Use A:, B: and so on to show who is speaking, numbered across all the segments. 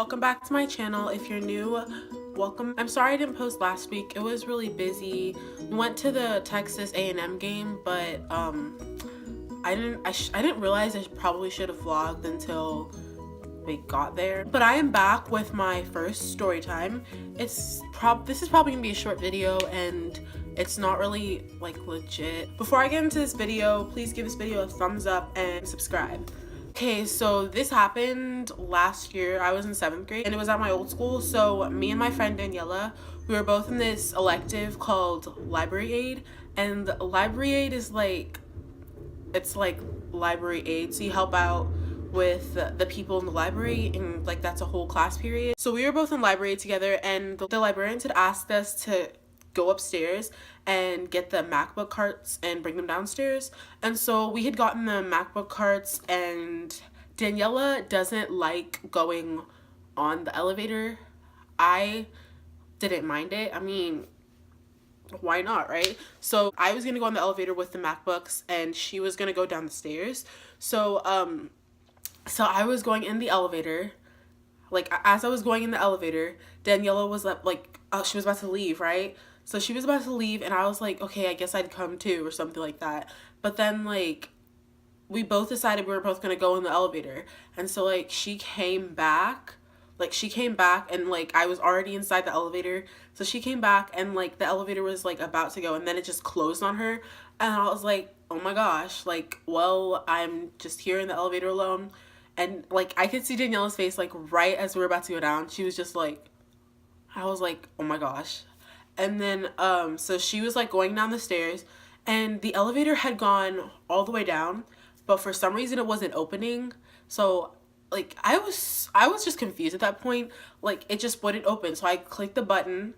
A: welcome back to my channel. If you're new, welcome. I'm sorry I didn't post last week. It was really busy. Went to the Texas A&M game, but I didn't realize I probably should have vlogged until we got there. But I am back with my first story time. This is probably gonna be a short video, and it's not really like legit. Before I get into this video, please give this video a thumbs up and subscribe. Okay, so this happened last year. I was in 7th grade and it was at my old school. So me and my friend Daniela, we were both in this elective called library aid, and library aid is it's like library aid, so you help out with the people in the library, and like that's a whole class period. So we were both in library aid together, and the librarians had asked us to go upstairs and get the MacBook carts and bring them downstairs. And so we had gotten the MacBook carts, and Daniela doesn't like going on the elevator. I didn't mind it. I mean, why not, right? So I was gonna go on the elevator with the MacBooks, and she was gonna go down the stairs. So I was going in the elevator. Like, as I was going in the elevator, Daniela was she was about to leave, right? So she was about to leave, and I was like, okay, I guess I'd come too, or something like that. But then, like, we both decided we were both gonna go in the elevator. And so, like, she came back, and, like, I was already inside the elevator. So she came back, and, like, the elevator was, like, about to go, and then it just closed on her. And I was like, oh my gosh, like, well, I'm just here in the elevator alone. And, like, I could see Daniela's face, like, right as we were about to go down. She was just like, I was like, oh my gosh. And then, so she was, like, going down the stairs, and the elevator had gone all the way down, but for some reason it wasn't opening. So, like, I was just confused at that point. Like, it just wouldn't open. So I clicked the button,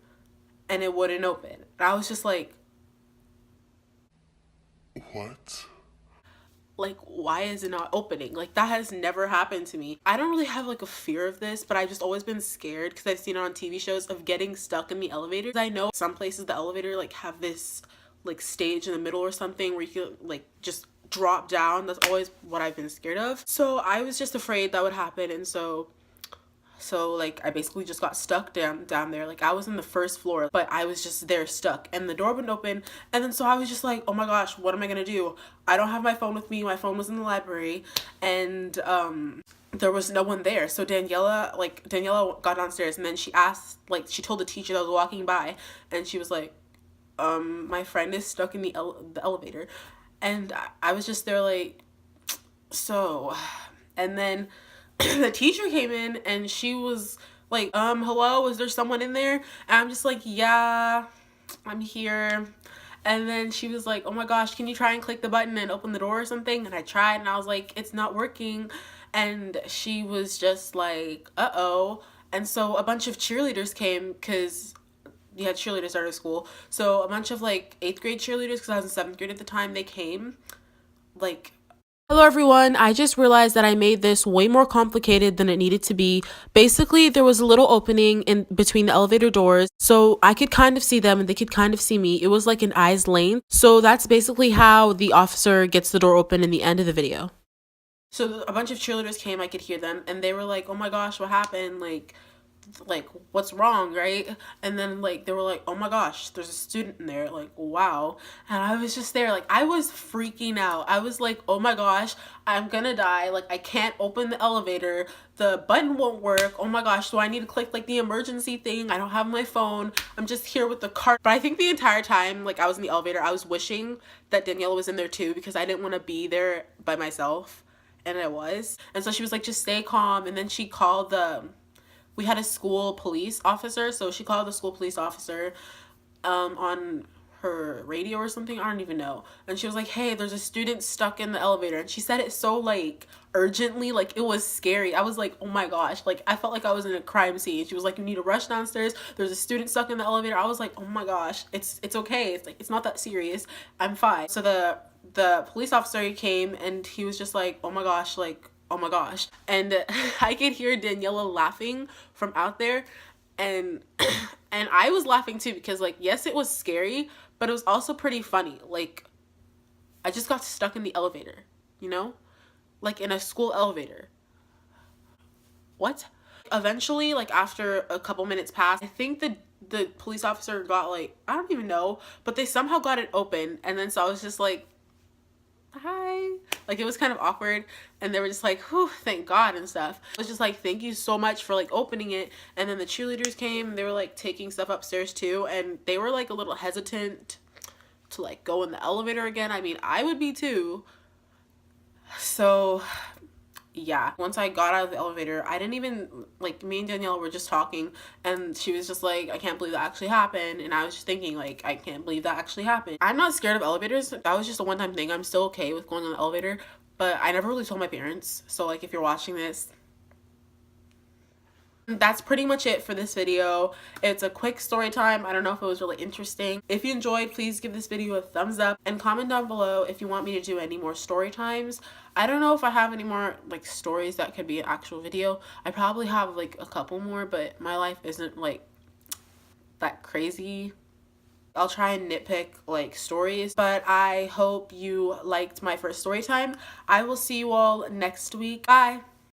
A: and it wouldn't open. And I was just like, what? Like, why is it not opening? Like, that has never happened to me. I don't really have like a fear of this, but I've just always been scared because I've seen it on TV shows of getting stuck in the elevator. I know some places the elevator like have this like stage in the middle or something where you can like just drop down. That's always what I've been scared of. So I was just afraid that would happen, and so like I basically just got stuck down there. Like, I was in the first floor, but I was just there stuck, and the door wouldn't open. And then so I was just like, oh my gosh, what am I gonna do? I don't have my phone with me. My phone was in the library, and there was no one there. So Daniela got downstairs, and then she asked, like, she told the teacher that was walking by, and she was like, my friend is stuck in the elevator. And I was just there like, so. And then the teacher came in, and she was like, hello, is there someone in there? And I'm just like, yeah, I'm here. And then she was like, oh my gosh, can you try and click the button and open the door or something? And I tried, and I was like, it's not working. And she was just like, uh-oh. And so a bunch of cheerleaders came, because we had cheerleaders at our school. So a bunch of like 8th grade cheerleaders, because I was in 7th grade at the time, they came. Like, hello everyone, I just realized that I made this way more complicated than it needed to be. Basically, there was a little opening in between the elevator doors, so I could kind of see them and they could kind of see me. It was like an eye's length. So that's basically how the officer gets the door open in the end of the video. So a bunch of cheerleaders came, I could hear them, and they were like, oh my gosh, what happened? Like what's wrong, right? And then like they were like, oh my gosh, there's a student in there, like, wow. And I was just there, like, I was freaking out. I was like, oh my gosh, I'm gonna die. Like, I can't open the elevator, the button won't work. Oh my gosh, do I need to click like the emergency thing? I don't have my phone, I'm just here with the cart. But I think the entire time like I was in the elevator, I was wishing that Daniela was in there too, because I didn't want to be there by myself, and I was. And so she was like, just stay calm. And then she called we had a school police officer, so she called the school police officer on her radio or something, I don't even know. And she was like, hey, there's a student stuck in the elevator. And she said it so like urgently, like it was scary. I was like, oh my gosh, like I felt like I was in a crime scene. She was like, you need to rush downstairs, there's a student stuck in the elevator. I was like, oh my gosh, it's okay, it's like, it's not that serious, I'm fine. So the police officer came, and he was just like, oh my gosh, like, oh my gosh. And I could hear Daniela laughing from out there, and and I was laughing too, because like, yes, it was scary, but it was also pretty funny. Like, I just got stuck in the elevator, you know, like in a school elevator. What? Eventually, like after a couple minutes passed, I think the police officer got like, I don't even know, but they somehow got it open. And then so I was just like, hi. Like it was kind of awkward, and they were just like, whew, thank God and stuff. I was just like, thank you so much for like opening it. And then the cheerleaders came, they were like taking stuff upstairs too, and they were like a little hesitant to like go in the elevator again. I mean, I would be too. So yeah, once I got out of the elevator, I didn't even, like, me and Danielle were just talking, and she was just like, I can't believe that actually happened. And I was just thinking, like, I can't believe that actually happened. I'm not scared of elevators. That was just a one-time thing. I'm still okay with going on the elevator, but I never really told my parents. So like, if you're watching this, that's pretty much it for this video. It's a quick story time. I don't know if it was really interesting. If you enjoyed, please give this video a thumbs up and comment down below if you want me to do any more story times. I don't know if I have any more like stories that could be an actual video. I probably have like a couple more, but my life isn't like that crazy. I'll try and nitpick like stories, but I hope you liked my first story time. I will see you all next week. Bye.